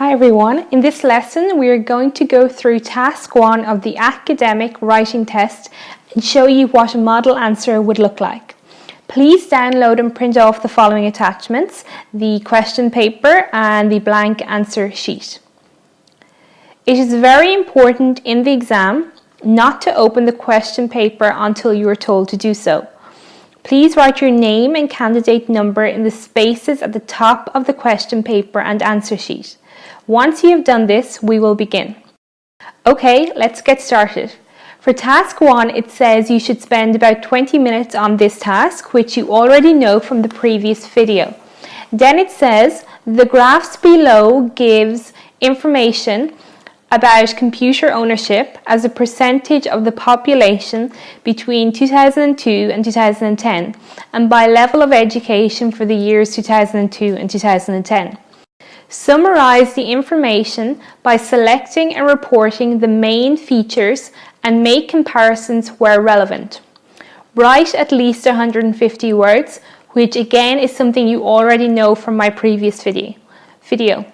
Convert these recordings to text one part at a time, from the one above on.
Hi everyone, in this lesson we are going to go through task 1 of the academic writing test and show you what a model answer would look like. Please download and print off the following attachments: the question paper and the blank answer sheet. It is very important in the exam not to open the question paper until you are told to do so. Please write your name and candidate number in the spaces at the top of the question paper and answer sheet. Once you have done this, we will begin. Okay, let's get started. For task 1, it says you should spend about 20 minutes on this task, which you already know from the previous video. Then it says the graphs below gives information about computer ownership as a percentage of the population between 2002 and 2010, and by level of education for the years 2002 and 2010. Summarize the information by selecting and reporting the main features and make comparisons where relevant. Write at least 150 words, which again is something you already know from my previous video.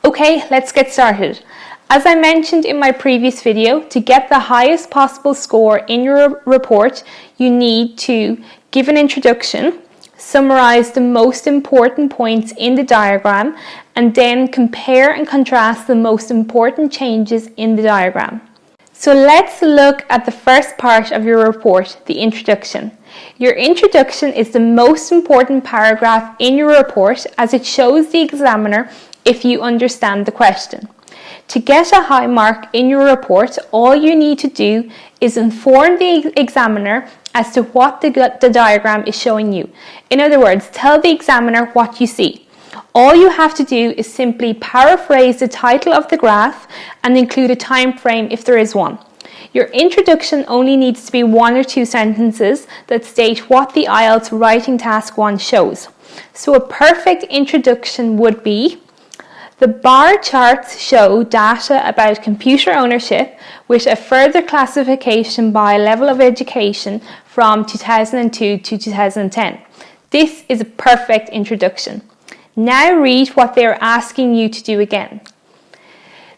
Okay, let's get started. As I mentioned in my previous video, to get the highest possible score in your report, you need to give an introduction, summarize the most important points in the diagram, and then compare and contrast the most important changes in the diagram. So let's look at the first part of your report, the introduction. Your introduction is the most important paragraph in your report as it shows the examiner if you understand the question. To get a high mark in your report, all you need to do is inform the examiner as to what the diagram is showing you. In other words, tell the examiner what you see. All you have to do is simply paraphrase the title of the graph and include a time frame if there is one. Your introduction only needs to be 1 or 2 sentences that state what the IELTS writing task 1 shows. So a perfect introduction would be: the bar charts show data about computer ownership with a further classification by level of education from 2002 to 2010. This is a perfect introduction. Now read what they are asking you to do again.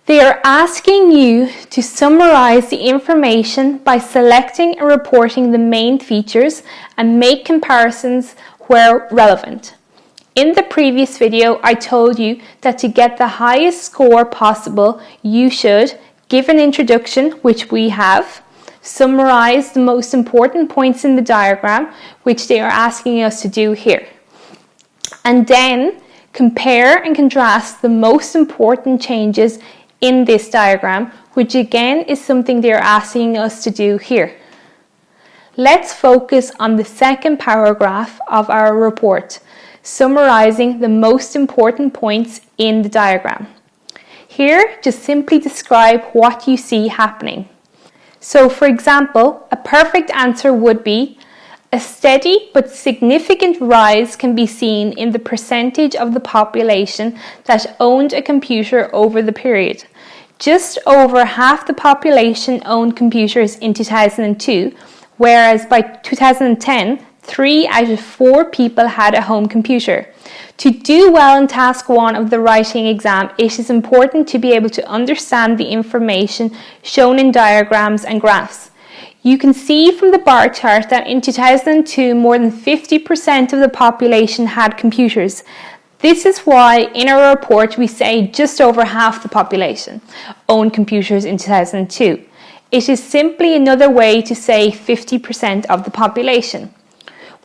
They are asking you to summarize the information by selecting and reporting the main features and make comparisons where relevant. In the previous video, I told you that to get the highest score possible, you should give an introduction, which we have, summarize the most important points in the diagram, which they are asking us to do here, and then compare and contrast the most important changes in this diagram, which again is something they are asking us to do here. Let's focus on the second paragraph of our report, summarizing the most important points in the diagram. Here, just simply describe what you see happening. So, for example, a perfect answer would be: a steady but significant rise can be seen in the percentage of the population that owned a computer over the period. Just over half the population owned computers in 2002, whereas by 2010, 3 out of 4 people had a home computer. To do well in task 1 of the writing exam, it is important to be able to understand the information shown in diagrams and graphs. You can see from the bar chart that in 2002, more than 50% of the population had computers. This is why in our report we say just over half the population owned computers in 2002. It is simply another way to say 50% of the population.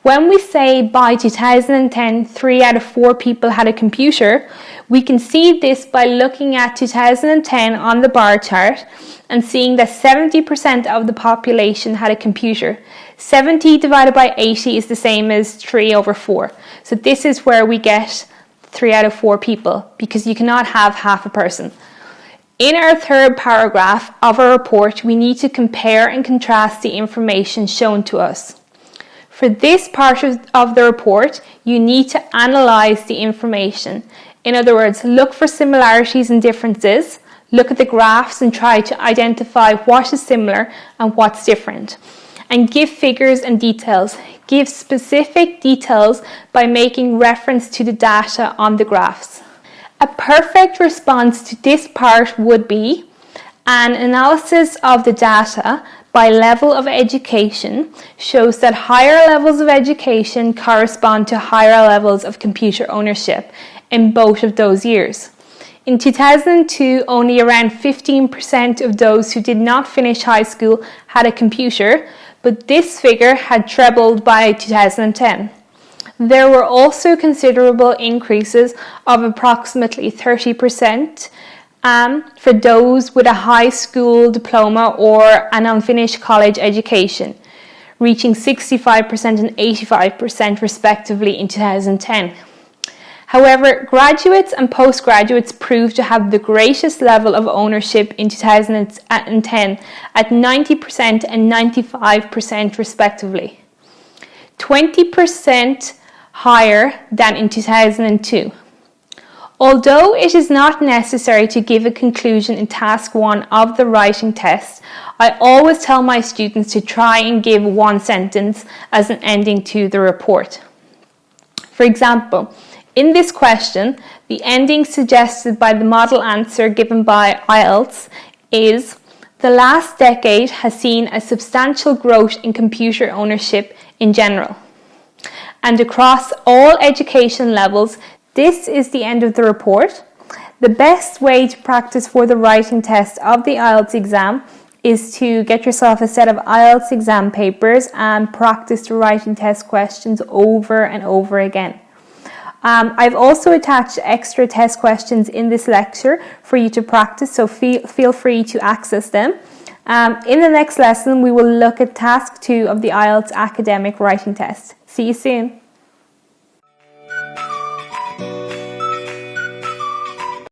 When we say by 2010, 3 out of 4 people had a computer, we can see this by looking at 2010 on the bar chart and seeing that 70% of the population had a computer. 70 divided by 80 is the same as 3 over 4. So this is where we get 3 out of 4 people, because you cannot have half a person. In our third paragraph of our report, we need to compare and contrast the information shown to us. For this part of the report, you need to analyze the information. In other words, look for similarities and differences, look at the graphs and try to identify what is similar and what's different. And give figures and details. Give specific details by making reference to the data on the graphs. A perfect response to this part would be an analysis of the data by level of education shows that higher levels of education correspond to higher levels of computer ownership in both of those years. In 2002, only around 15% of those who did not finish high school had a computer, but this figure had trebled by 2010. There were also considerable increases of approximately 30% for those with a high school diploma or an unfinished college education, reaching 65% and 85% respectively in 2010. However, graduates and postgraduates proved to have the greatest level of ownership in 2010 at 90% and 95% respectively, 20% higher than in 2002. Although it is not necessary to give a conclusion in task 1 of the writing test, I always tell my students to try and give one sentence as an ending to the report. For example, in this question, the ending suggested by the model answer given by IELTS is, "The last decade has seen a substantial growth in computer ownership in general. And across all education levels, this is the end of the report. The best way to practice for the writing test of the IELTS exam is to get yourself a set of IELTS exam papers and practice the writing test questions over and over again." I've also attached extra test questions in this lecture for you to practice, so feel free to access them. In the next lesson, we will look at task 2 of the IELTS Academic Writing Test. See you soon.